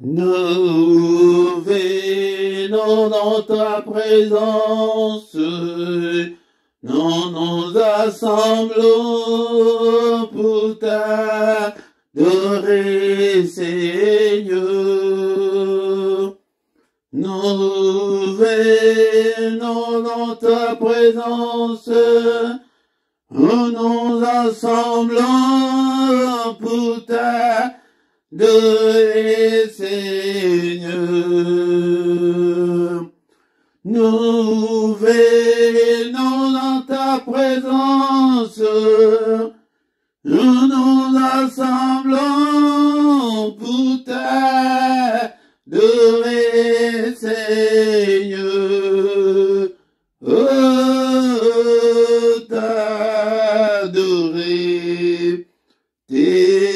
Nous venons dans ta présence, nous nous assemblons pour t'adorer, Seigneur. Nous venons dans ta présence, nous nous assemblons pour t'adorer, Seigneur. Nous venons dans ta présence, nous nous assemblons pour t'adorer, Seigneur. Oh, t'adorer, t'élouer,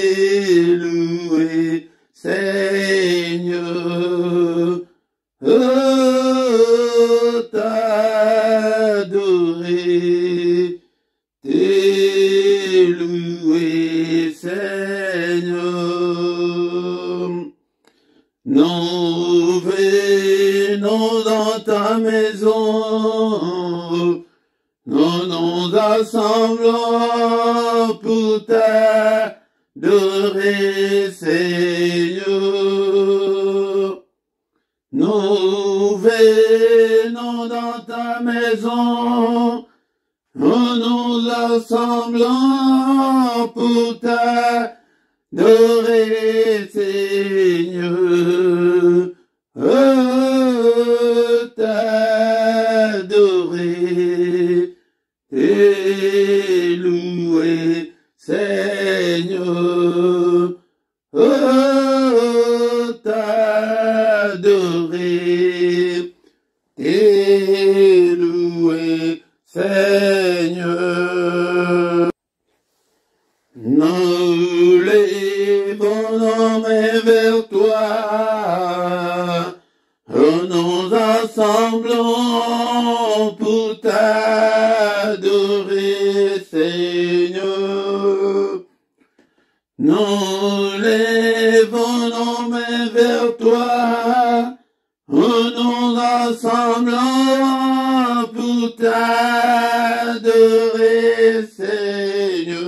Seigneur. Oh, t'adorer, t'élouer, Seigneur. Nous venons dans ta maison, nous nous assemblons pour t'adorer, Seigneur. Nous venons dans ta maison, nous nous assemblons pour t'adorer, Seigneur. Oh, t'adorer, t'élouer, Seigneur. Oh, t'adorer, t'élouer, Seigneur. Nous levons nos mains vers toi, nous assemblons pour t'adorer, Seigneur. Nous levons nos mains vers toi, nous assemblons pour t'adorer, Seigneur.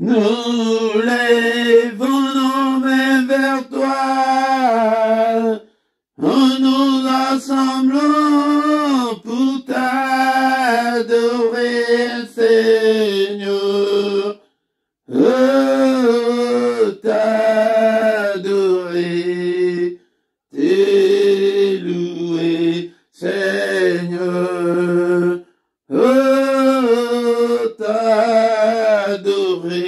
Nous levons nos mains vers toi, nous assemblons pour t'adorer, Seigneur. Oh, t'adorer, t'élouer, Seigneur. Oh, t'adorer,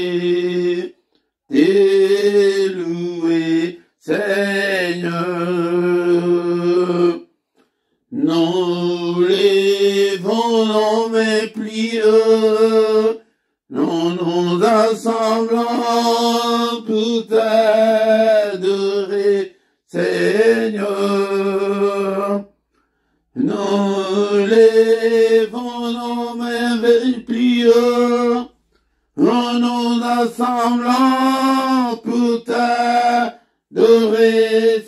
t'élouer, Seigneur. Nous levons nos mains pliées, nous nous assemblons pour t'adorer, Seigneur. Nous levons nos mains pliées, nous nous assemblons pour t'adorer,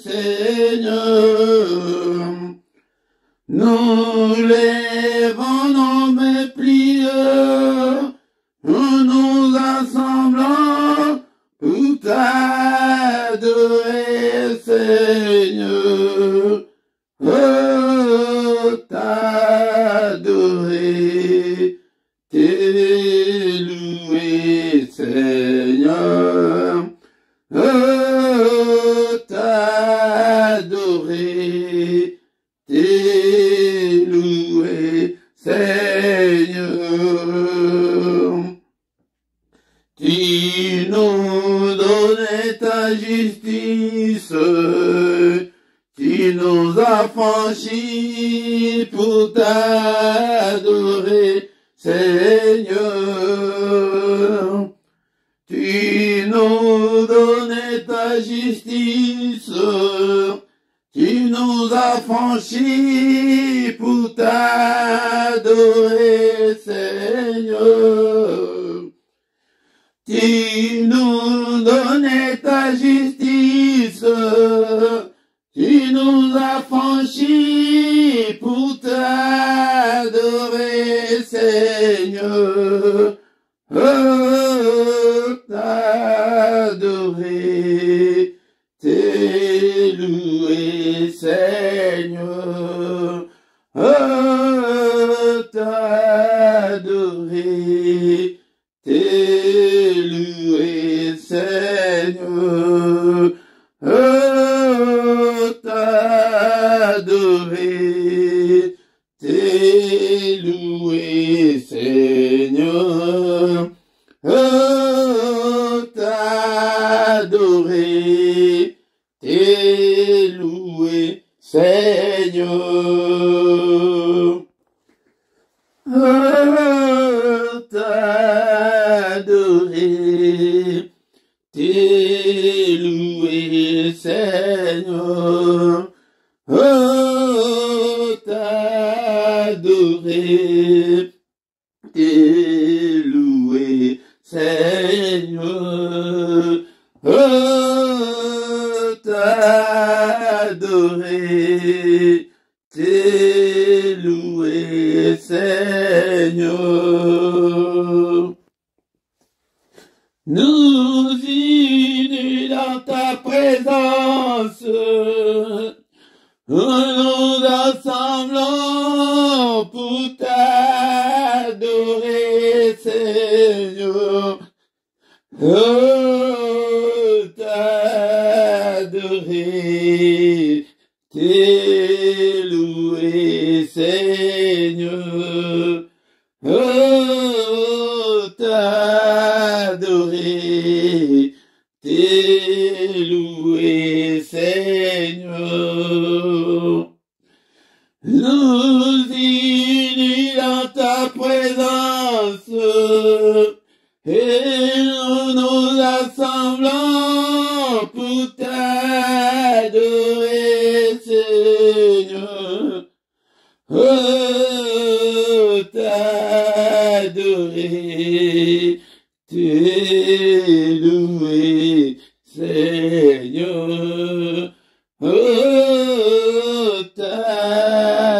Seigneur. Nous levons nos mains pliées, nous nous assemblons pour t'adorer, Seigneur. Oh, t'adorer, t'élouer, Seigneur. Oh, t'adorer, t'élouer, Seigneur. Tu nous donnes ta justice, tu nous as franchis pour t'adorer, Seigneur. Tu nous donnes ta justice, tu nous as franchis pour t'adorer, Seigneur. Tu nous donnes ta ta justice, tu nous as franchis pour t'adorer, Seigneur. T'adorer, t'élouer, Seigneur. T'adorer, t'élouer, Seigneur. T'adorer, t'élouer, Seigneur. T'adorer, t'élouer, Seigneur. T'adorer, t'élouer, Seigneur. T'adorer, t'élouer, Seigneur. T'adorer, t'élouer, Seigneur. Nous unis dans ta présence, nous assemblons pour t'adorer, Seigneur. T'adorer, t'élouer, Seigneur. T'adorer, t'élouer, Seigneur. Nous unis dans ta présence, et nous nous assemblons pour t'adorer, Seigneur. T'adorer, t'élouer, Seigneur.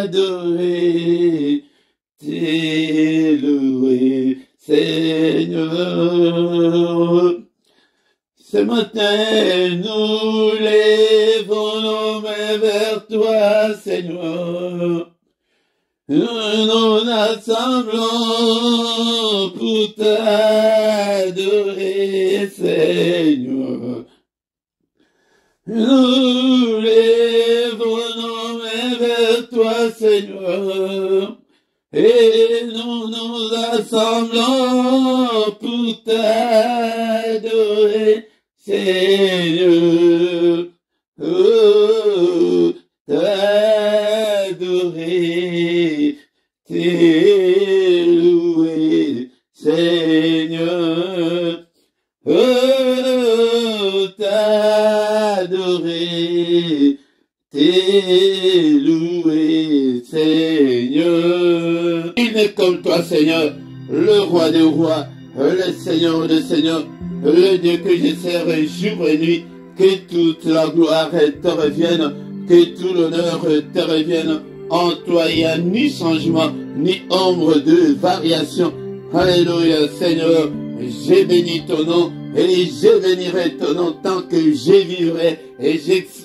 T'adorer, t'élouer, Seigneur. Ce matin, nous lèvons nos mains vers toi, Seigneur. Nous nous assemblons pour t'adorer, Seigneur. Nous lèvons nos mains vers toi, Seigneur. Et nous nous assemblons pour t'adorer, Seigneur. T'adorer, t'élouer, Seigneur. T'adorer, t'élouer, Seigneur. Il n'est comme toi, Seigneur, le roi des rois, le Seigneur des seigneurs, le Dieu que je sers jour et nuit. Que toute la gloire te revienne, que tout l'honneur te revienne. En toi, il n'y a ni changement, ni ombre de variation. Alléluia, Seigneur. J'ai béni ton nom et je bénirai ton nom tant que je vivrai et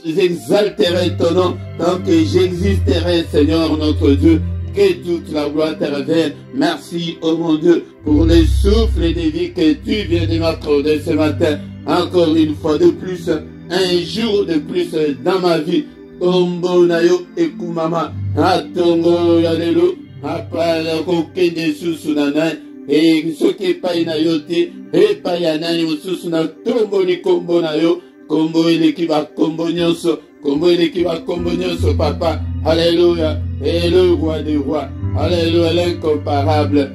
j'exalterai ton nom tant que j'existerai, Seigneur notre Dieu. Que toute la gloire te revienne. Merci, oh mon Dieu, pour le souffle de vie que tu viens de m'accorder ce matin. Encore une fois de plus, un jour de plus dans ma vie. Tombo nayo ekumama, atongo yalelo, apala kokende susunanai, et ce qui est pas inayote, et pas yanani mususuna, tombo ni kombo nayo, kombo elekiba kombo nyonso, kombo elekiba kombo nyonso, papa. Alléluia, et le roi des rois, alléluia, l'incomparable,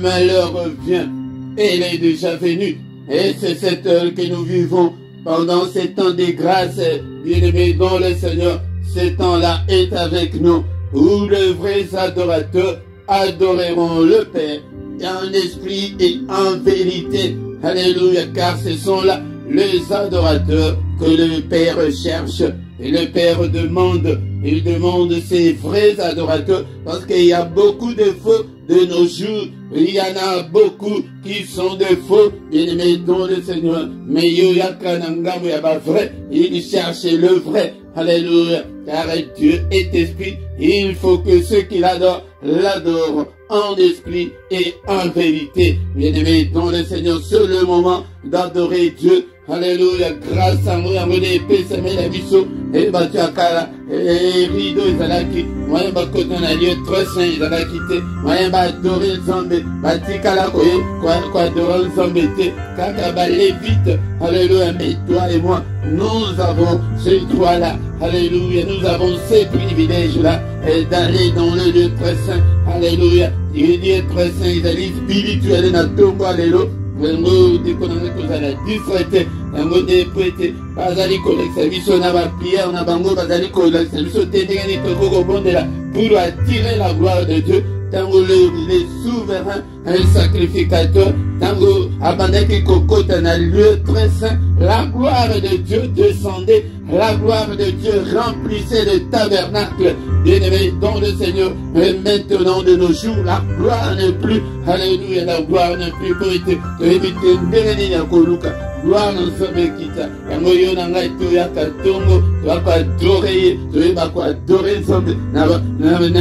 malheur vient, il est déjà venu, et c'est cette heure que nous vivons, pendant ces temps de grâce, bien-aimés dans le Seigneur, ce temps-là est avec nous, où les vrais adorateurs adoreront le Père, en esprit et en vérité, alléluia, car ce sont là les adorateurs que le Père cherche. Et le Père demande, il demande ces vrais adorateurs, parce qu'il y a beaucoup de faux de nos jours. Il y en a beaucoup qui sont de faux, bien-aimés dans le Seigneur. Mais il y a pas vrai, il cherche le vrai. Alléluia. Car Dieu est esprit. Il faut que ceux qui l'adorent, l'adorent en esprit et en vérité. Bien-aimés dans le Seigneur, c'est le moment d'adorer Dieu. Alléluia, grâce à moi, la biso, et batuakala, et rideau, ils allaient quitter, moi, côté un lieu très saint, ils allaient quitter, moi, adorer le zambé, batikala, quoi, adorer le zambé, kaka, vite, alléluia, mais toi et moi, nous avons ce droit-là, alléluia, nous avons ces privilèges-là, d'aller dans le lieu très saint, alléluia, il dit très saint, ils allaient spirituel, na tombo, alléluia. Ngo dikonanga kozala disrete yango de prete bazali kolekisa biso na ba prière na bango bazali kolekisa biso te ndenge nini tokokobondela pour attirer la gloire de Dieu. Tango le souverain, un sacrificateur, tango abandaki kokota na lieu très saint, la gloire de Dieu descendait, la gloire de Dieu remplissait le tabernacle. Bien-aimé dans le Seigneur, et maintenant de nos jours, la gloire n'est plus, alléluia, la gloire n'est plus pour éviter ndenge ya koluka. Gloire nous sommes kita. Yango yo nanga to ya katongo, to ko adorer, to ba ko adorer sombe na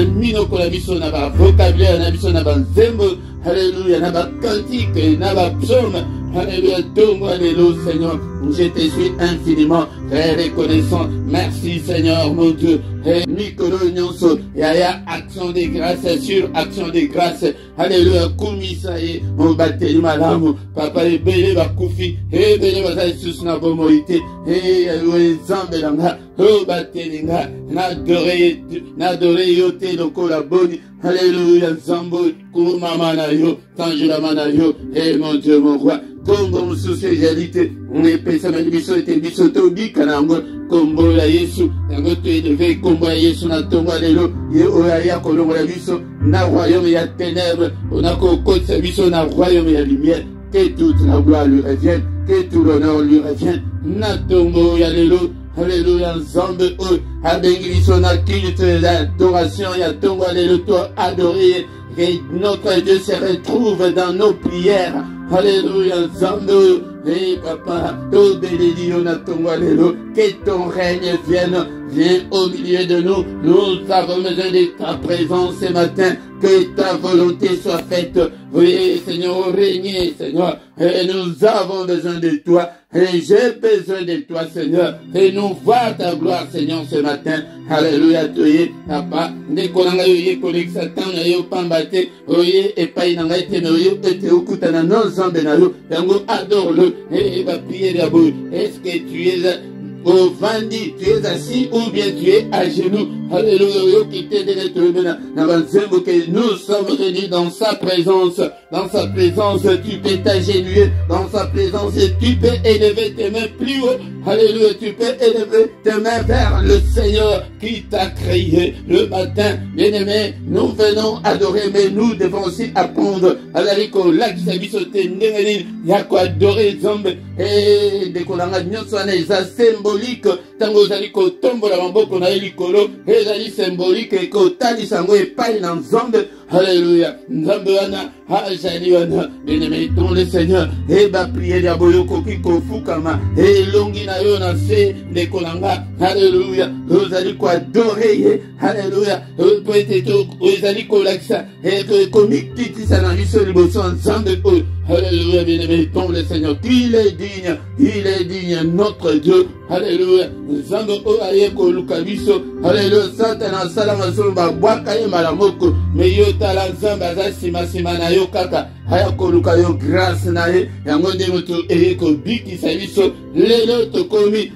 mino ko la biso na ba vocabulaire na biso na ba nzembo. Alléluia, na ba cantique, na ba psaume. Alléluia, tombe, alléluia, Seigneur. Je te suis infiniment très reconnaissant. Merci, Seigneur, mon Dieu. Et Mikolo Nyonso, yaya action de grâce sur action de grâce. Alléluia, Kumisaye, mon baptême malamu. Papa, ebele bakufi, ebele bazali sus na bomoite. Et alléluia, zambelanga, oh baptême, n'adoré yote lokola boni. Alléluia, zambo, kumama na yo, tanjula mana yo. Et mon Dieu, mon roi. Comme sous ces réalités, on est pensé à biso et biso to bikanango, kombo la Yesu, yango to élevé, kombo la Yesu na tomba lelo, ye oya kolongo la biso, na royaume ya ténèbres, on a kokotsa biso na royaume ya lumière, que toute la gloire lui revienne, que tout l'honneur lui revienne, na tombo ya lelo, alléluia, ensemble, abengi biso na culte d'adoration, ya tombo lelo to adorer, que notre Dieu se retrouve dans nos prières. Alléluia, Zando, et papa, tout bénédiction à ton alléluia, que ton règne vienne au milieu de nous. Nous avons besoin de ta présence ce matin, que ta volonté soit faite. Oui, Seigneur, régnez, Seigneur, et nous avons besoin de toi, et j'ai besoin de toi, Seigneur, et nous voir ta gloire, Seigneur, ce matin. Alléluia, toye, papa, nekolanga yoye kolek satan na yo pambate, oye, epai nanga ete no yo, ete okutana non zambe na yo, yango adore-le, et va prier d'abord. Est-ce que tu es au Vandi, tu es assis ou bien tu es à genoux? Alléluia, que nous sommes réunis dans sa présence. Dans sa présence, tu peux t'agenouiller. Dans sa présence, tu peux élever tes mains plus haut. Alléluia, tu peux élever tes mains vers le Seigneur qui t'a créé le matin. Bien-aimé, nous venons adorer, mais nous devons aussi apprendre. Alaliko, l'axiabisote, il y a quoi adorer, zombe, et des colanga, symbolique. Tango zaliko tombo la mamboko na elikolo, ezali symbolique et kotali sango epai na nzambe. Alléluia. Nzambe wana, azali wana, bien-aimé dans le Seigneur, et ba prier ya boyoko kiko fukama, et longi na yo na se de kolanga. Alléluia. Ozali ko adorer, alléluia. Poete to, ozali ko laksa, et komikiti sana miso liboso nzambe ko. Alléluia, bien-aimé dans le Seigneur. Il est digne, notre Dieu. Alléluia. Nzambe o ayeko lukabiso. Alléluia. Satana salama somba bwaka ye malamoko. Mais yo tala nzambe aza sima na yo kaka. Ayako luka yo grâce na ye. Yango nde moto eyeko bikisa biso. Lelo tokomi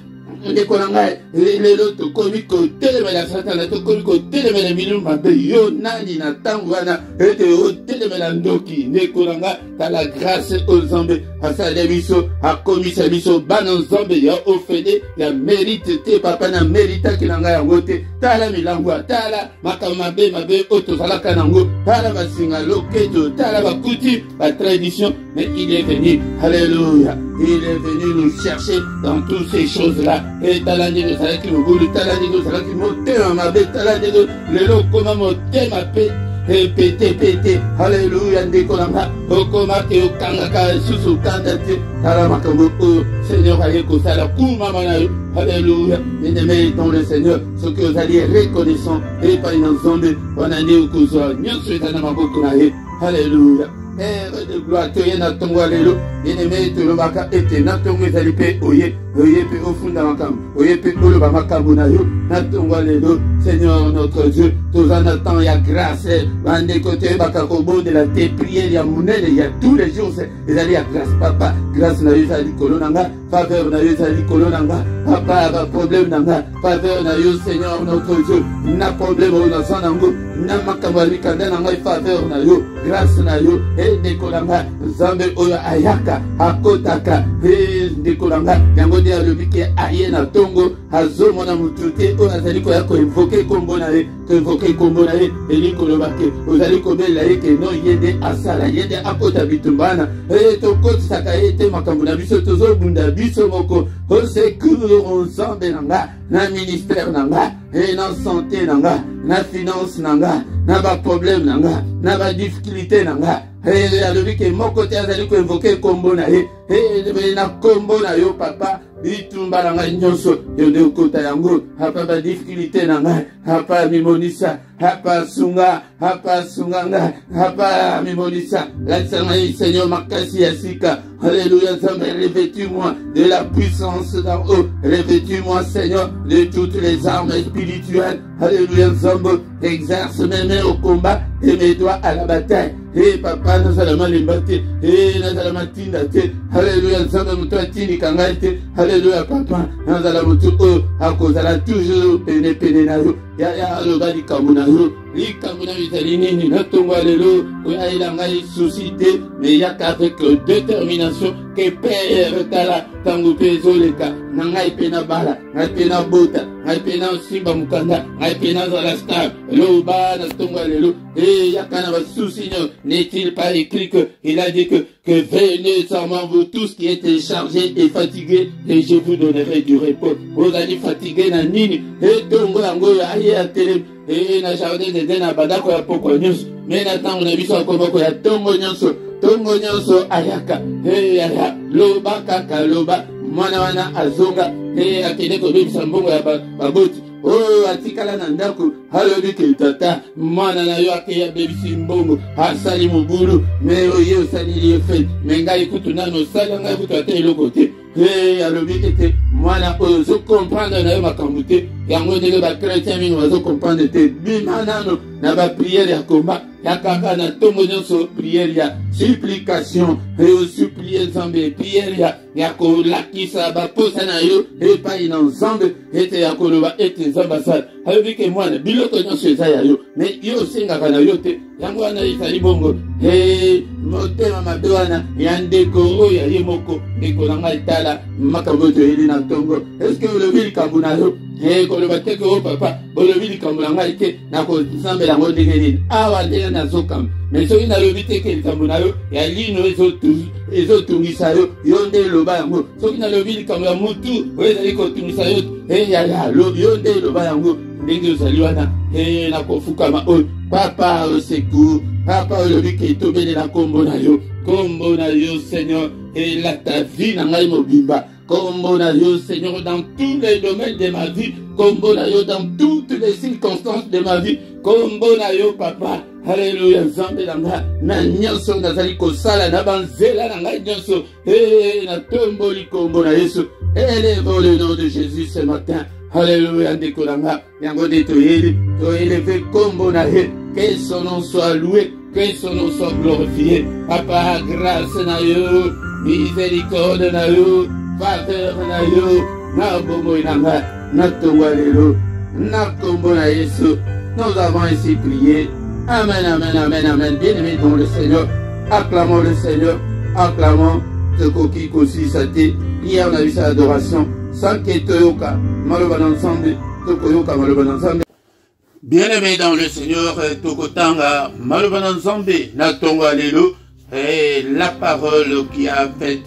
ndekolanga lelo tokomi kotelemela satana tokomi kotelemela milimo mabe yo nani na ntango wana ete otelemela ndoki ndekolanga tala grâce ozambe asala biso akomisa biso bana nzambe ya ofele ya mérite te papa na méritaki na ngai yango te tala milango tala makambo mabe oyo tozalaka nango tala basinga loketo tala bakuti batradition mais il est venu alléluia il est venu nous chercher dans toutes ces choses-là. Et talandi de salaki mobulu, talandi de salaki motema mabe, talandi de lelo koma motema pe. Pété, alléluia, ndekolanga, okoma ke okangaka susu kanda te, tala makambo o, Seigneur ayeko sala kuma manayo, alléluia, bien-aimé dans le Seigneur, ce que vous allez reconnaissant, et pas une ensemble, on a dit au cousin, nyonso etana maboko na ye, alléluia. Père de gloire, tu es dans ton lelo, bien-aimé, tu le baka ete, na tongo ezali pe oye pe ofunda makambo, oye pe oloba makambo na yo, na tongo lelo, Seigneur notre Dieu, tous en attend, il y a grâce, bande côté baka kobo de la tes prières, il y a monnaie, il y a tous les jours, il y a grâce, papa, grâce na yo ezali kolonanga, faveur na yo ezali kolonanga, papa, ba problème nanga, faveur na yo, Seigneur notre Dieu, na problème au na sanango, na makambo alikanda nanga, faveur na yo, grâce na yo, et dekolanga, zambe oyo ayaka, akotaka, et dekolanga, yango de alobike aye na tongo, azo mona mutute, o azali ko yako invoke kombo na ye, ko invoke kombo na ye, eli kolobake, ozali kobela ye ke no yende asala, yende akota bitumbana, et tokoti saka ete makambo na biso tozo bunda biso moko, au secours ensemble nanga, na ministère nanga, et na santé nanga, na finance nanga, na ba problème nanga, na ba difficulté nanga. Alobi ke moko te azali ko invoke kombo na ye, na kombo na yo papa, bitumba na ngai nyonso, yo nde okota yango, hapa ba difficulté na ngai, hapa mimonisa, hapa sunga nga, hapa mimonisa, lakisa ngai Seigneur makasi ya sika, alléluia, Nzambe, revêtis-moi de la puissance d'en haut, revêtis-moi Seigneur de toutes les armes spirituelles, alléluia, Nzambe, exerce mes mains au combat et mes doigts à la bataille. Et papa, nous allons l'imbater, et nous allons m'attinder, alléluia, Nzambe, nous t'attini kangaite, alléluia, papa, nous allons tout à cause de la toujours péné na yo, ya le bali kamuna yo, li kamuna vitalini, natongo lelo, oya ilanga suscité, mais ya qu'avec détermination, que père tala, tango pezoleka, nangai pena bala, ngai pena bota, ngai pena simba mukanda, ngai pena zalastar, lo ba natongo lelo, et ya kana ba souci. N'est-il pas écrit qu'il a dit que venez sans moi vous tous qui êtes chargés et fatigués et je vous donnerai du repos. Vous allez fatiguer na nini et tongo yango aye a télé et na jardin de dena badako ya poko nyonso mais na tango na biso akoboko ya tongo nyonso ayaka et aya loba kaka loba mwana wana azonga et akende kobebisa mbongo ya baboti. Oh, atikala na ndako, alobi ke tata, mwana na yo ake ya bebisi mbongo, asali mobulu, me oye osali liye fe, menga ikutu nano, sali nga ikutu ate iloko te. Alobi ke mwana oyo, zo comprendre na yo makambo te, yango ndenge ba chrétien mingi bazo comprendre te, bima nano, na ba prière ya komba, ya kaka na tongo nyonso, prière ya supplication, et supplier Nzambe, prière ya kolakisa ba posa na yo, et pa ina Nzambe, ete ya koloba, ete Nzambe asala. Alobi ke mwana, biloko nyonso eza ya yo, mais yo sengaka na yo te, yango wana ezali bongo, motema mabe wana, ya ndeko oyo ya ye moko, ndeko na ngai tala, makambo toyeli na tongo, eske olobi likambo na yo, koloba te ke o papa, olobi likambo na ngai te, na kozambela yango ndenge nini, awa ndenge nazokamba, mais soki nalobi te ke likambo na yo, ya lino ezotungisa yo, yo nde eloba yango, soki nalobi likambo ya mutu, oyo ezali kotungisa yo, yo nde eloba yango, ndenge ozali wana, na kofukama oyo, papa au secours, papa olobi ke tobelela kombo na yo, Seigneur, et là ta vie na ngai mobimba, kombo na yo, Seigneur, dans tous les domaines de ma vie, kombo na yo, dans toutes les circonstances de ma vie, kombo na yo, papa, alléluia, Nzambe na nga, na nyonso nazali kosala, na banzela na ngai nyonso, na tomboli kombo na Yesu, élevons le nom de Jésus ce matin, alléluia, ndeko na nga, yango de toélevé kombo na ye, que son nom soit loué, que son nom soit glorifié, papa, grâce na yo, miséricorde na yo, faveur na yo, na bombo inanga, na tongwalelo, na kombo na Yesu. Nous avons ainsi prié. Amen, amen, amen, amen. Bien-aimés dans le Seigneur, acclamons le Seigneur, acclamons ce coquille aussi saté. Hier on a vu sa adoration. Sanke Toyoka, Maloban ensemble, Tokoyoka, Maloban ensemble. Bien-aimés dans le Seigneur, Tokotanga, Maloban ensemble, Natonga Lelo, et la parole qui a fait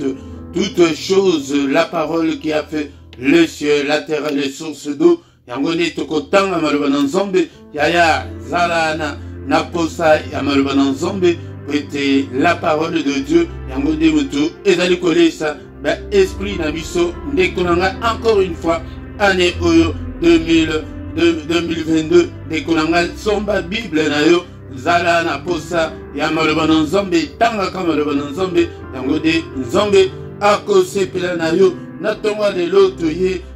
toutes choses, la parole qui a fait le ciel, la terre, les sources d'eau. Yangone Tokotanga, Maloban ensemble, Yaya, Zalana, Naposa, Yamaloban ensemble, était la parole de Dieu, Yangone Mutu, et d'aller coller ça. Esprit Nabiso, Nekonanga, encore une fois, année 2022, Nekonanga, Somba Bible Nayo, Zala Naposa, Yamaloban Nzombe, Tanga Kamaloban Nzombe, Yangode Nzombe, Akose Pelanayo, Natonga de l'autre,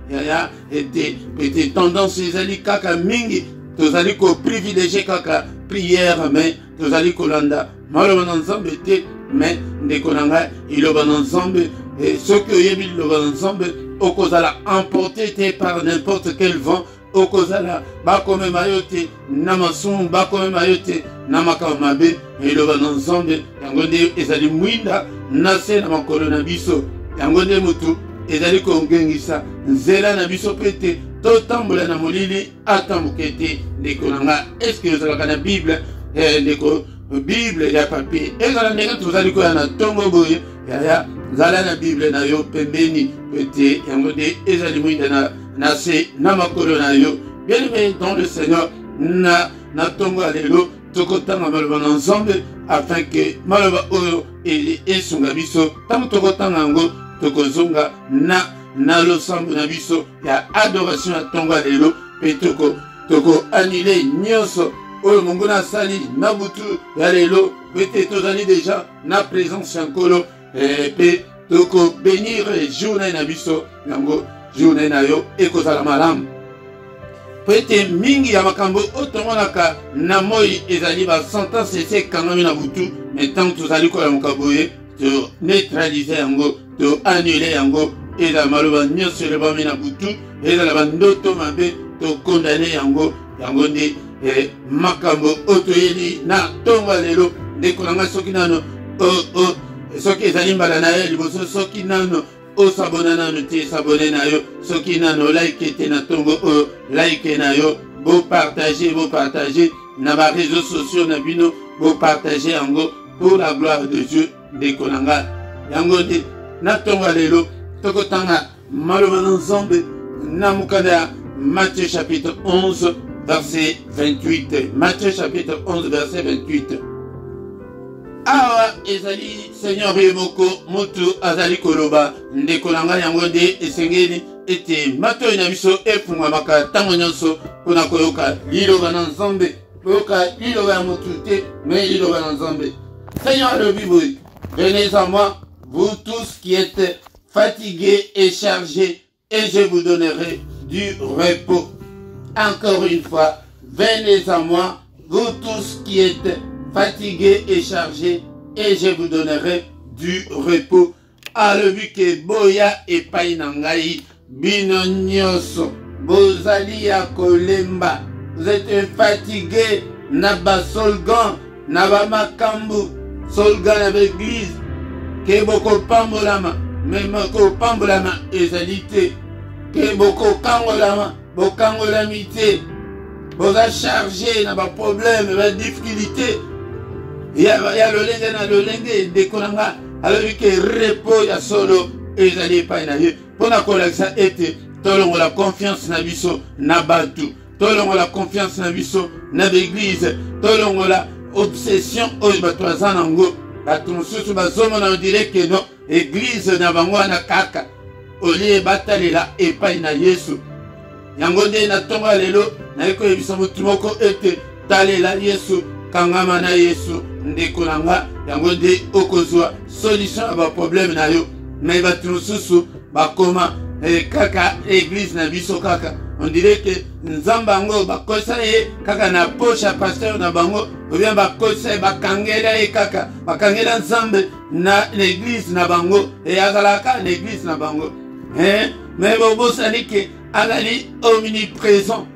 Yaya, était tendance, Zali Kaka Mingi, Tozali ko privilégié Kaka, prière, mais Tozali Kolanda, Maloban Nzombe était, mais Nekonanga, Iloban Nzombe, et ceux qui ont mis le vent ensemble, au Kozala emporté par n'importe quel vent, au Kozala, Bakome Mayote, Namasun, Bakome Mayote, Namakamabe, et le vent ensemble, Yangonde, Ezali Mouinda, Nase Namakolo Nabiso, Yangonde Mutu, Ezali Kongengisa, Zela Nabiso Pete, Totambola Namolili, Atamukete, Nekonanga, est-ce que vous avez la Bible, Bible, il y a papier, et dans la négative, vous allez quoi, Tongo Boye, Yaya, Zala na Bible na yo pembeni pete yangode ezali mwinda na se na makolo na yo. Bien-aimé dans le Seigneur, na tongo alelo tokotanga maloba ensemble afin que maloba oyo esunga biso tango tokotanga ngo tokozonga na losambo na biso ya adoration ya tongo alelo pe toko annule nyonso oyo Mungu na sali na butu ya lelo pete tozali déjà na présence ya nkolo. Et toko bénir journée na biso yango journée na yo ekozala malamu pete mingi ya makambo otomonaka na moi ezali ba sentence ese kangami na butu mais tant tozali kola mokaboye to neutraliser yango to annuler yango eza maloba nyonso elebami na butu ezala bandoto mabe to condamner yango nde makambo otoyeli na tonga lelo ndekolanga soki nano soki ezali mbala na ye liboso soki nano osabona nano te sabone na yo soki nano like te na tongo oyo like na yo bo partager na ba réseaux sociaux na bino bo partager yango pour la gloire de Dieu ndekolanga yango nde na tongo lelo tokotanga maloba nzambe na mukanda ya Matthieu chapitre 11 verset 28. Matthieu chapitre 11 verset 28. Awa ezali Seigneur Yemoko motu azali koloba ndekolanga yango nde esengeli ete mato na biso efungwamaka ntango nyonso mpona koyoka liloba na Nzambe koyoka liloba ya motu te mais liloba na Nzambe. Seigneur le Bible, venez à moi vous tous qui êtes fatigués et chargés et je vous donnerai du repos. Encore une fois, venez à moi vous tous qui êtes fatigués et chargés, et je vous donnerai du repos. Alobi ke boya epai na ngai bino nyonso bozali ya kolemba. Vous êtes fatigués na ba solgan na ba makambu solgan na l'église ke boko pambolama même ko pambolama ezali te ke boko kangolama bokangolami te boza chargé na ba problème ba difficulté. Il y a le lenge na le lenge dekolanga alobi ke repos ya solo ezali pa na ye pona kolakisa ete tolongo la confiance na biso na batu tolongo la confiance na biso na l'église tolongo la obsession oyo bato baza nango bato mosusu bazomona on dirait que non église na bango wana kaka olie batalela epai na Yesu yango nde na tonga lelo naye koyebisa motu moko ete talela Yesu kangama na Yesu ndekolanga yango nde okozwa solution ya baproblème na yo mais bato mosusu bakoma kaka église na biso kaka on dirait que nzamba yango bakosa ye kaka na poche ya pasteur na bango ou bien bakosa ye bakangela ye kaka bakangela nzambe na l'église na bango e azalaka na église na bango Mais bobo salike azali omniprésent.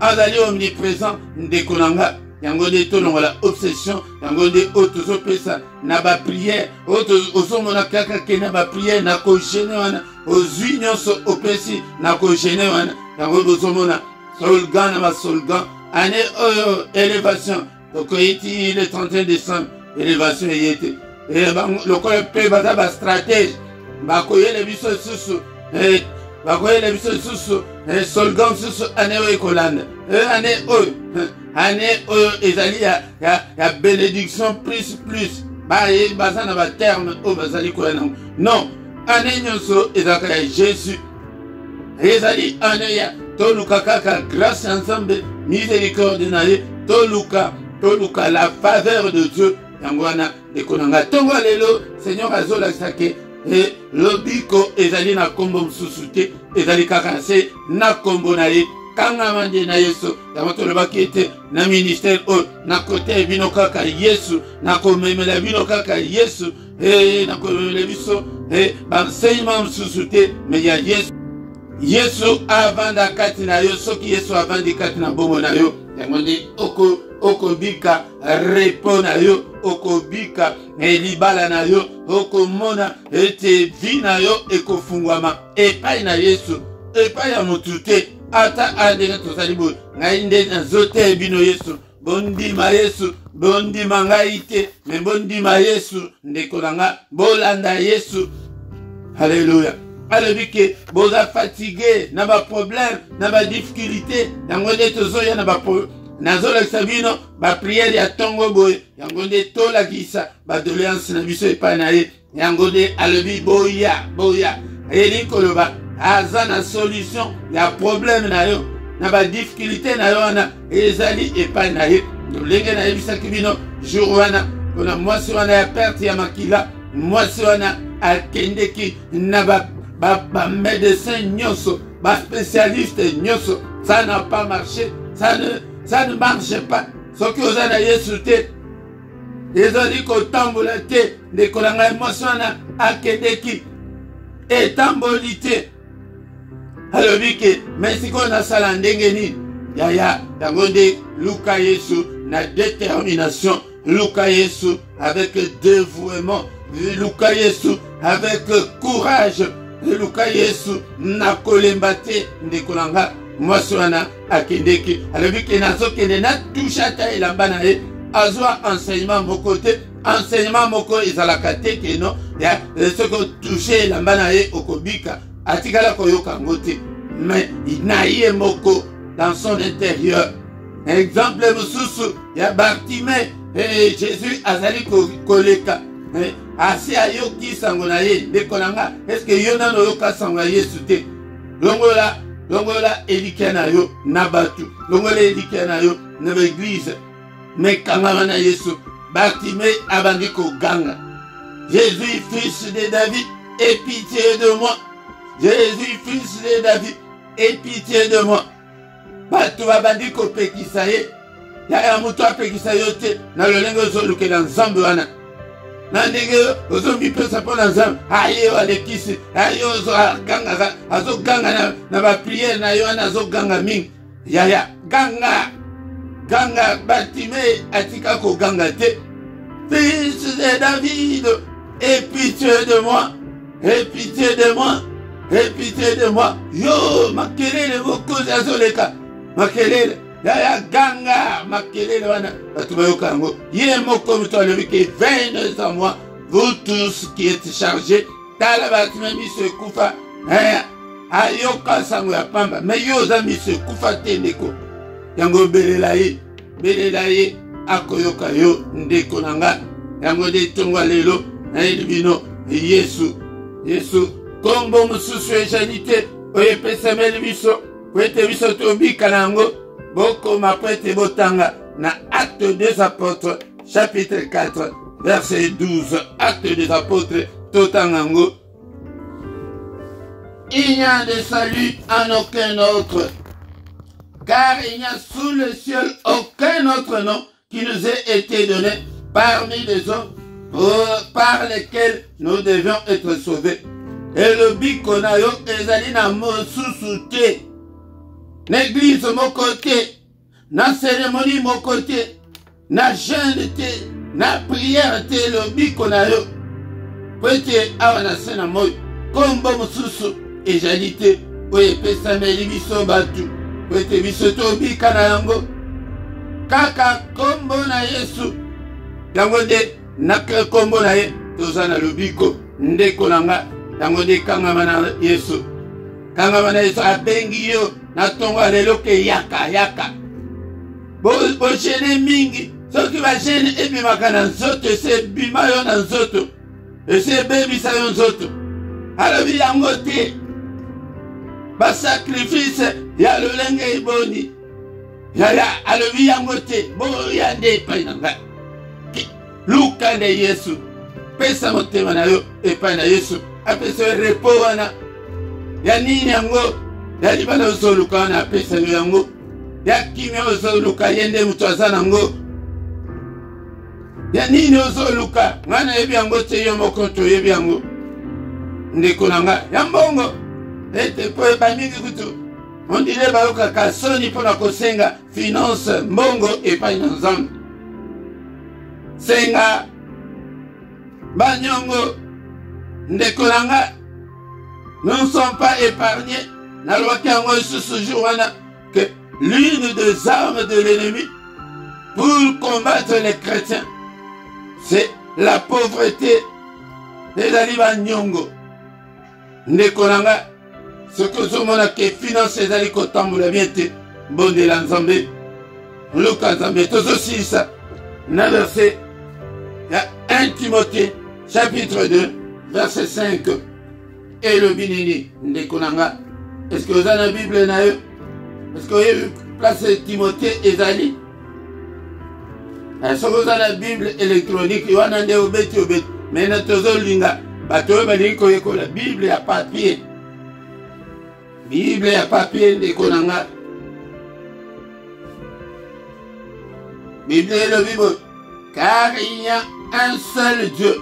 Azali omniprésent ndekonanga. Yango de tolongola obsession, yango de otozo pesa na ba prière, otozo mona kaka ke na ba prière na ko gêner wana, ozwi nyonso opesi na ko gêner wana. Yango bozo mona solgan na ba solgan, année élévation. Donc iti le 31 décembre, élévation yete. Et le corps peut baza ba stratège, ba koyele biso susu, bakoye le biso susu, solgan susu année ekolanda. Année année ezali ya bénédiction plus baza na ba terme o bazali ko na non année nyonso ezaka ya Jésus ezali année ya toluka kaka grâce ensemble miséricorde na ye toluka la faveur de Dieu yango wana ekonanga tongo lelo Seigneur azola sake et lobiko ezali na kombo mususu te ezali kaka se na kombo na ye kanga mande na Yesu yamoto lebaki ete na ministère o na kote bino kaka Yesu na komemela bino kaka Yesu na komemela biso enseignement mususu te mais ya Yesu avanda kati na yo soki Yesu avandi kati na bomo na yo yamonde okobika repo na yo okobika libala na yo okomona ete vi na yo ekofungwama epai na Yesu epai ya motu te ata andenge tozali boye ngai nde nazote bino Yesu bondima Yesu bondima ngai te me bondima Yesu ndeko na nga bolanda Yesu. Alléluia. alobi ke boza fatigué na ba problème na ba difficulté yango nde tozoya na ba nazolakisa bino ba prière ya tongo boye yango nde tolakisa ba doléance na biso epai na ye yango nde alobi boya eli koloba aza na solution ya problème na yo na ba difficulté na yo wana ezali epai na ye ndenge na yebisaki bino jour wana mpona mwasi wana ya perte ya makila mwasi wana akendeki na ba médecin nyonso ba spécialiste nyonso ça n'a pas marché ça ne marche pas soki oza na Yesu te ezali kotambola te ndeko na ngai mwasi wana akendeki etamboli te alobi ke me sikoyo nasala ndenge nini yaya yango nde luka Yesu na détermination luka Yesu avec dévouement luka Yesu avec courage luka Yesu na kolemba te ndeko na nga mwasi wana akendeki alobi ke nazokende na touche ata elamba na ye azwa enseignement moko te enseignement moko ezalaka te keno ya soki otouche elamba na ye okobika atikala koyoka yango te mais na ye moko dans son intérieur exemple mosusu ya Bartimée Jésus azali koleka asi ayoki sango na ye ndeko na nga eske yo nano oyoka sango ya Yesu te longola elikia na yo na batu longola elikia na yo na l'église mekangama na Yesu Bartimée abandi koganga Jésus fils de David aie pitié de moi Jésus fils de David aie pitié de moi batu babandi kopekisa ye ya mutu apekisa yo te na lolenge ozolukela nzambe wana na ndenge ozomipesa mpo na nzambe aye alekisi aye azoganga na bapriere na yo wana azoganga mingi yaya ganga Bartimée atika koganga te fils de David aie pitié de moi aie pitié de moi aie pitié de moi yo makelele bokozi azoleka makelele yaya ganga makelele wana batu bayoka yango ye moko mutu alobi ke venez à moi vous tous qui êtes chargés tala Bartimée miso ekufa ayoka sango ya pamba me yo oza miso ekufa te ndeko yango belela ye akoyoka yo ndeko na nga yango nde tongo lelo nayebi bino Yesu kombo mosusu ezali te oyo epesameli biso po ete biso tobika na yango bokoma po ete botanga na Actes des Apôtres chapitre 4 verset 12 Actes des Apôtres totanga yango. Il n'y a de salut en aucun autre, car il n'y a sous le ciel aucun autre nom qui nous ait été donné parmi les hommes par lesquels nous devions être sauvés. Et le biko na yo ezali na mosusu te. Na église moko te. Na cérémonie moko te. Na jeûne te. Na prière te le biko na yo. Pwete awa na sena moi. Kombo mosusu ezali te. Oye pesameli biso batu. Pwete biso to bika na yango. Kaka kombo na Yesu. Yango de nakre kombo na ye. Toza na lobiko. Ndeko nanga. Yango de kangama na Yesu. Kangama na Yesu abengi yo. Na tongo lelo ke yaka yaka. Bo chene mingi. Soki ba chene ebimaka na nzoto. Se bima yo na nzoto. Se bebisa yo nzoto. Alobi yango te. Ba sacrifice ya lolenge iboni. Ya alobi yango te. Bo ya nde pa nanga. Luka de Yesu. Pesa motema na yo epai na Yesu. Apesa repo wana. Ya nini yango? Ya libana uzoluka wana apesa yango. Ya kimia uzoluka yende mutu azana yango. Ya nini uzoluka? Ngana yebi yango te yo moko to yebi yango. Ndeko nanga. Ya mbongo. Ete po eba mingi kutu. On dirait bayoka kasoni pona kosenga finance mbongo epai na Nzambe. Senga Banyongo ndeko nanga, nous ne sommes pas épargnés. Na loi qui a ce jour que l'une des armes de l'ennemi pour combattre les chrétiens, c'est la pauvreté et la Banyongo. Ndeko nanga, ce que je m'en a que finance les aliko tamboula biente, bon de l'ensemble, Lucas Zambé, tout aussi ça, n'a versé, il y a 1 Timothée, chapitre 2, verset 5. Et le binini, Ndekonanga. Est-ce que vous avez la Bible? Est-ce que vous avez placé Timothée et Zali? Est-ce que vous avez la Bible électronique? Il y a un obet. Mais notre linga, la Bible à papier. Bible à papier, Ndekonanga. Bible et le Bible. Car il y a un seul Dieu.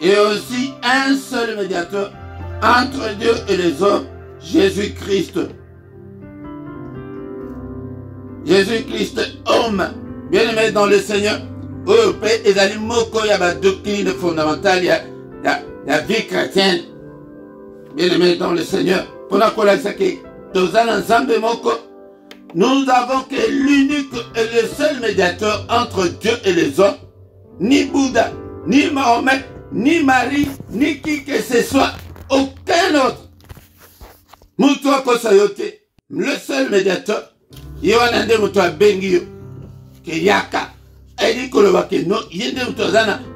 Et aussi un seul médiateur entre Dieu et les hommes, Jésus-Christ. Jésus-Christ, homme, bien-aimé dans le Seigneur. Oh, Père, il y a une doctrine fondamentale, il y a la vie chrétienne. Bien-aimé dans le Seigneur. Pour la nous avons que l'unique et le seul médiateur entre Dieu et les hommes, ni Bouddha, ni Mahomet, ni Marie, ni qui que ce soit, aucun autre. Moutoua Kosayote, le seul médiateur, Yohanande Moutoua Bengio, que Yaka, elle dit que non, il y a une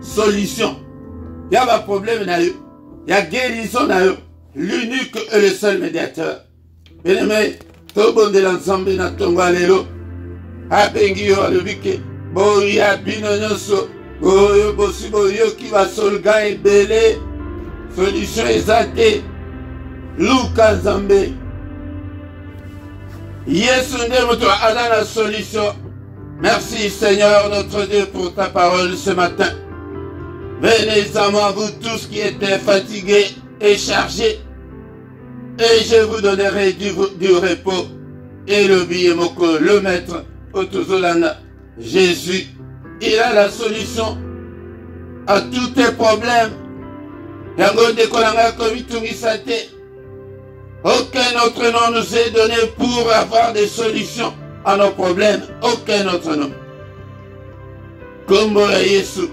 solution. Il y a un problème, il y a guérison, l'unique et le seul médiateur. Bien aimé, tout bon de l'ensemble na tonga lelo, a Bengio, le bique, Boya Binonyoso. Oyo bosibo yoki va solga ebele. Solution exacte. Luka Zambé. Yesu ndemoto a la solution. Merci Seigneur notre Dieu pour ta parole ce matin. Venez à moi vous tous qui étaient fatigués et chargés. Et je vous donnerai du repos. Et le billet moko, le maître, Otozolana, Jésus. Il a la solution à tous tes problèmes. Aucun autre nom nous est donné pour avoir des solutions à nos problèmes. Aucun autre nom. Comme Yesu.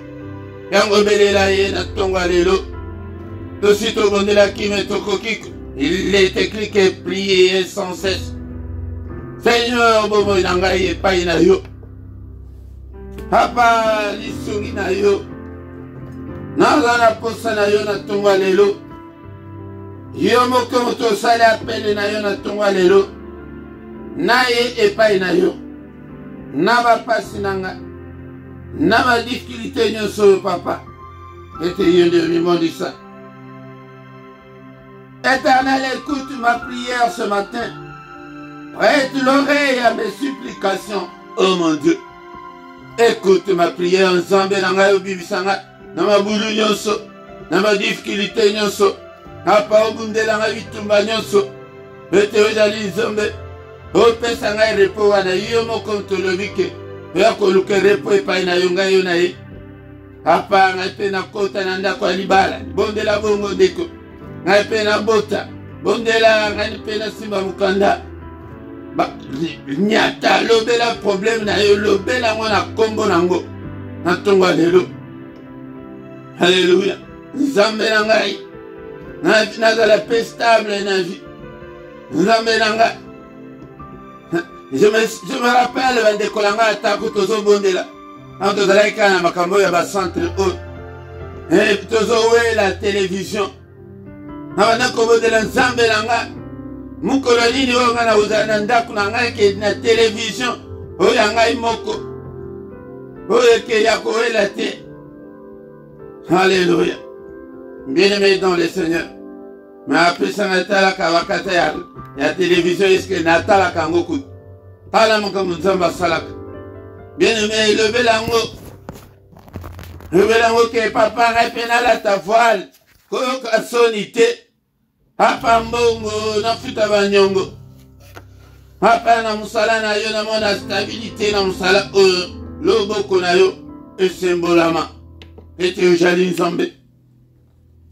Il est écrit que prier sans cesse. Seigneur, Papa, lisungi na yo. Nazana posa na yo na tongwa lelo. Yo moko moto sali apele na yo na tongwa lelo. Na ye epai na yo. Na ba pasi nanga. Na ba difficulté nyonso papa. Ete yo de lui ça. Éternel, écoute ma prière ce matin. Prête l'oreille à mes supplications, oh mon Dieu. Écoute ma prière ensemble dans ma boulou nyonso, dans ma difficulté nyonso. Papa obundela nga bitumba nyonso. Bete ozali nzambe. Opesa ngai repo wana yo moko ntolobi ke oya koluka repo epai na yo ngai yo na ye. Papa ngai mpe nakota na ndako ya libala. Bondela bongo ndeko. Ngai mpe nabota. Bondela ngai mpe nasimba mokanda. Nyata lobela problème na yo lobela ngo na kombo nango. Na ntongo ya lelo. Alléluia. Nzambe na ngai. Nazala mpe stable na vie. Nzambe na ngai. Je me rappelle bandeko na ngai atako tozobondela. Quand tozalaki kaka na makambo ya bacentre oyo. Tozowela télévision. Nabanda kobondela nzambe na ngai. Mukolo nini oyo ngai nakozala na ndako na ngai ke na télévision oyo ya ngai moko. Oyo eke ya kowela te. Alléluia. Bien-aimé dans le Seigneur. Mais après ça, natalaka wakata ya télévision, est-ce que natalaka ngo kutu. Tala makambo nzamba salaka. Bien-aimé, levela ngo ke papa ngai pe nalata voile. Koyoka soni te. Papa mbongo nafuta banyongo. Papa na musala na yo namona stabilité na musala oyo. Loboko na yo esembolama. Ete ojali nzambe.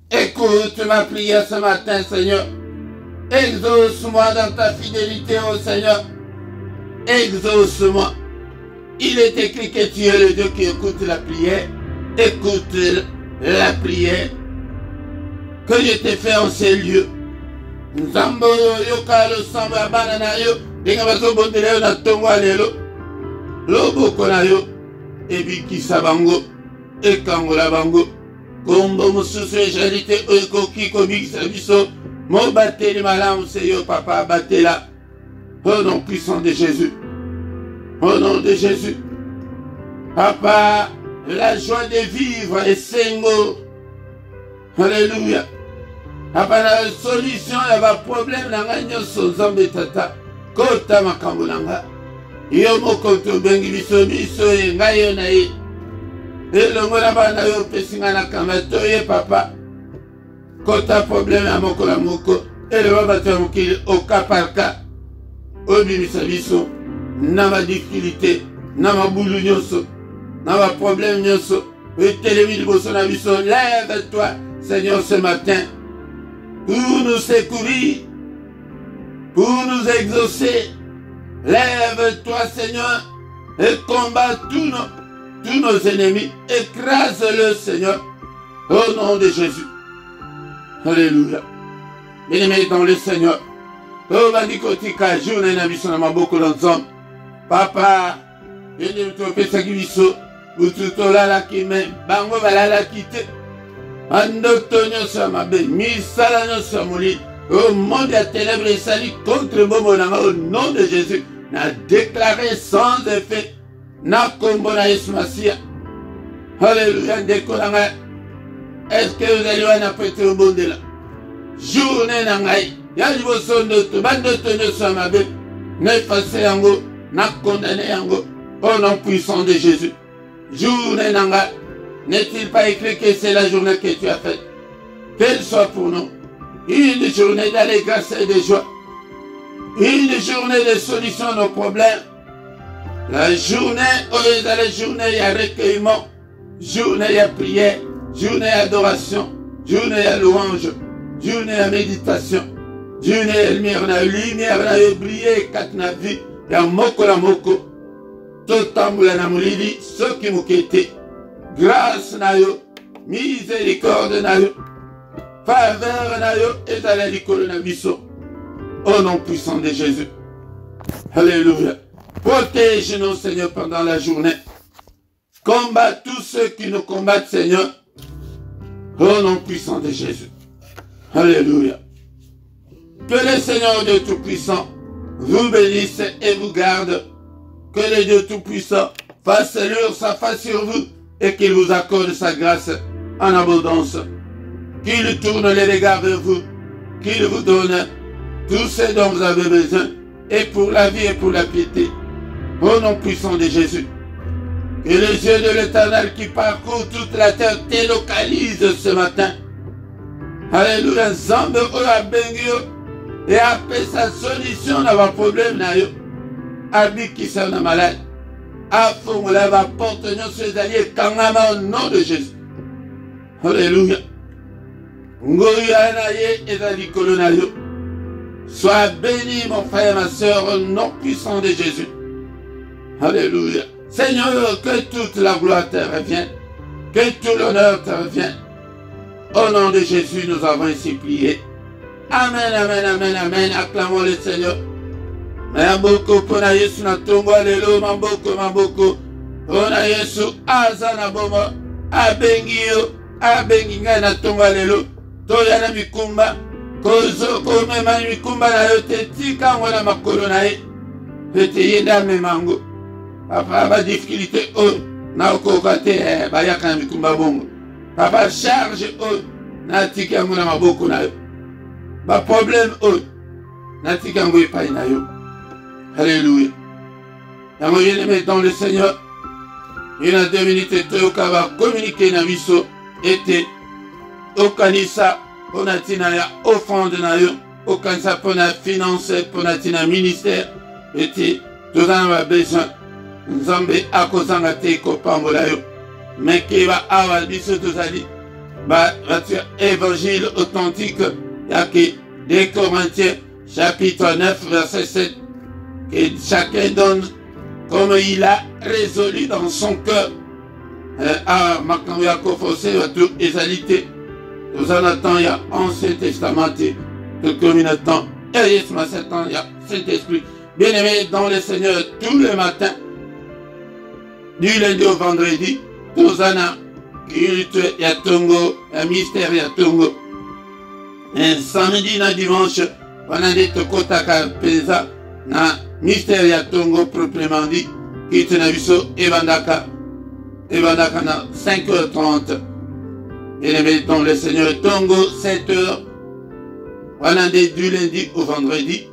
Écoute ma prière ce matin, Seigneur. Exauce-moi dans ta fidélité, ô Seigneur. Exauce-moi. Il est écrit que tu es le Dieu qui écoute la prière. Écoute la prière que je t'ai fait en ces lieux. Nzambo yoka lo samba banana yo. Denga baso bondele yo na tongo alelo. Loboko na yo. Ebikisa bango. Ekangola bango. Kombo mosusu ejalite okoki komikisa biso. Mo bateli malamu se yo papa batela. Au nom puissant de Jésus. Au nom de Jésus. Papa, la joie de vivre est sengo. Alléluia. Papa, la solution ya ba problème na nga nyonso nzambe tata. Kota makambo na nga. Yo moko tobengi biso ye ngai yo na ye. Elongo na bana yo pesinga na kama toye papa. Kota problème ya moko la moko. Eleba bato ya mokili au cas par cas. Obimisa biso. Na ma difficulté. Na ma boulou nyonso. Na ma problème nyonso. Etelemi liboso na biso. Lève-toi, Seigneur, ce matin. Pour nous secourir. Pour nous exaucer. Lève-toi, Seigneur. Et combat tous nos ennemis. Écrase-le, Seigneur. Au nom de Jésus. Alléluia. Bien-aimés dans le Seigneur. Oh, bandikotika, journée na biso na maboko l'ensemble. Papa, yende mtopesa kibiso, bututola la kime, bango balala kite. Andoto nyonso ya mabe, misala nyonso ya moli. Au monde ya ténèbres et sali contre bobo nanga au nom de Jésus. Na déclaré sans effet. Na kombo na Yesu Masia. Alléluia, ndeko nanga. Est-ce que vous allez voir na prêtre au monde là? Journée nangai. Ya liboso ndoto, bandoto nyonso ya mabe. Na effacer yango, na condamner yango. Au nom puissant de Jésus. Journée nanga. N'est-il pas écrit que c'est la journée que tu as faite? Qu'elle soit pour nous une journée d'allégresse et de joie. Une journée de solution à nos problèmes. La journée, la journée, il y a recueillement. Journée, il y a prière. Journée, adoration. Journée, à louange. Journée, à méditation. Journée, lumière, na briller, kat na vie. Ya moko la moko. Totambula na mulidi, soki mukete. Grâce na yo. Miséricorde na yo. Faveur na yo. Et à la likolo na biso. Au nom puissant de Jésus. Alléluia. Protège-nous, Seigneur, pendant la journée. Combat tous ceux qui nous combattent, Seigneur. Au nom puissant de Jésus. Alléluia. Que le Seigneur Dieu Tout-Puissant vous bénisse et vous garde. Que le Dieu Tout-Puissant fasse luire sa face sur vous et qu'il vous accorde sa grâce en abondance. Qu'il tourne les regards vers vous. Qu'il vous donne tout ce dont vous avez besoin et pour la vie et pour la piété. Au nom puissant de Jésus. Que les yeux de l'Éternel qui parcourent toute la terre te localisent ce matin. Alléluia. Nzambe oyo abengi yo et apesa solution na ba problème na yo. Abikisa na malade. Afongola ba porte nyonso ezali ekangama au nom de Jésus. Alléluia. Ngoya na ye ezali likolo na yo. Sois béni mon frère, ma soeur, au nom puissant de Jésus. Alléluia. Seigneur, que toute la gloire te revienne. Que tout l'honneur te revienne. Au nom de Jésus, nous avons ainsi prié. Amen, amen, amen, amen. Acclamons le Seigneur. Mamboko pona Yesu na tongo lelo mamboko. Pona Yesu aza na bomo. Abengi yo. Abengi ngai na tongo lelo. Toya na mikumba. Kozo komema mikumba na yo te tika ngona makolo na ye. Pete yenda memango. Papa ba difficulté o na okoka te bayaka na mikumba bongo. Papa charge o na tika ngona maboko na yo. Ba problème o na tika ngo epai na yo. Alléluia. Yango bien-aimé dans le Seigneur. Il y a 2 minutes toyoka va communiquer na biso ete okanisa pona tina ya offrande na yo. Okanisa pona finance pona tina ministère ete tozana ba besoin. Nzambe akozanga te kopambola yo. Mekeba awa biso tozali ba évangile authentique yake 2 Corinthiens chapitre 9 verset 7 que chacun donne comme il a résolu dans son cœur. À Makamia Kofosé, tout égalité. Nous en attendons, il y a Ancien Testament, de communautant. Et il y a Saint-Esprit. Bien-aimé dans le Seigneur, tous les matins, du lundi au vendredi, nous avons culte et Tongo, un mystère et Tongo. Un samedi, un dimanche, on a dit Tokotaka Pesa, na mystère ya Tongo proprement dit, qui est na biso Ebandaka na 5h30. Et dans le Seigneur Tongo 7h. Voilà du lundi au vendredi,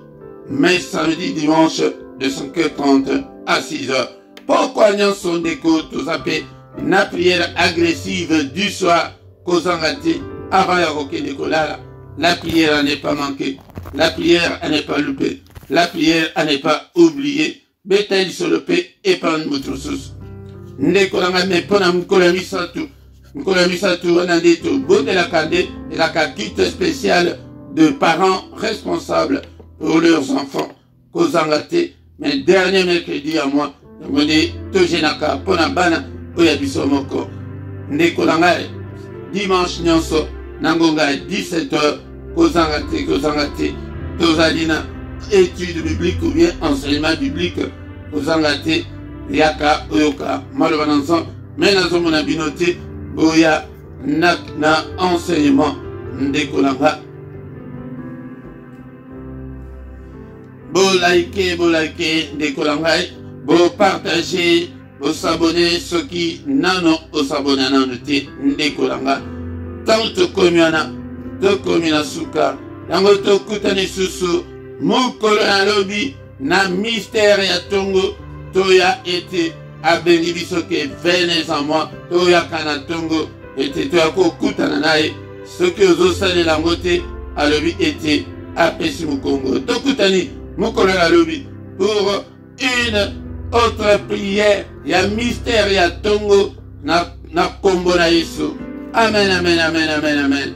mais samedi dimanche de 5h30 à 6h. Pourquoi nous sommes des côtes, tous appelés na prière agressive du soir, Kozangati, avant la roquette de Kolala. La prière n'est pas manquée, la prière n'est pas loupée. La prière à ne pas oublier. Bétail sur le paix et pas de moutroussous. Ndekolanga me pona mkola misatu. Mkola misatu on a dit tout. Beau de la cadette et la culte spéciale de parents responsables pour leurs enfants. Kozangate. Mais dernier mercredi à moi, je me dis Tojenaka pona bana oyabiso moko. Ndekolanga dimanche nyonso nangonga 17h. Kozangate. Tozalina. Études bibliques ou bien enseignement biblique aux Angate, Yaka, Oyoka, Malovanansan, mais dans mon abinoté, Boya, na enseignement, Ndekolanga. Bo like, Ndekolanga, bo partager, bo s'abonner, ceux qui n'ont au s'abonner à noter, Ndekolanga. Tant que communa, to communa suka, yango to kutani susu, Mukolo na lobi na mystère ya Tongo toya ete abengi biso ke venez en moi toya kana Tongo ete toya ko kutana naye soki ozosalela yango te alobi ete apesi mokongo tokutani mukolo na lobi pour une autre prière ya mystère ya Tongo na kombo na Yesu. Amen, amen, amen, amen, amen.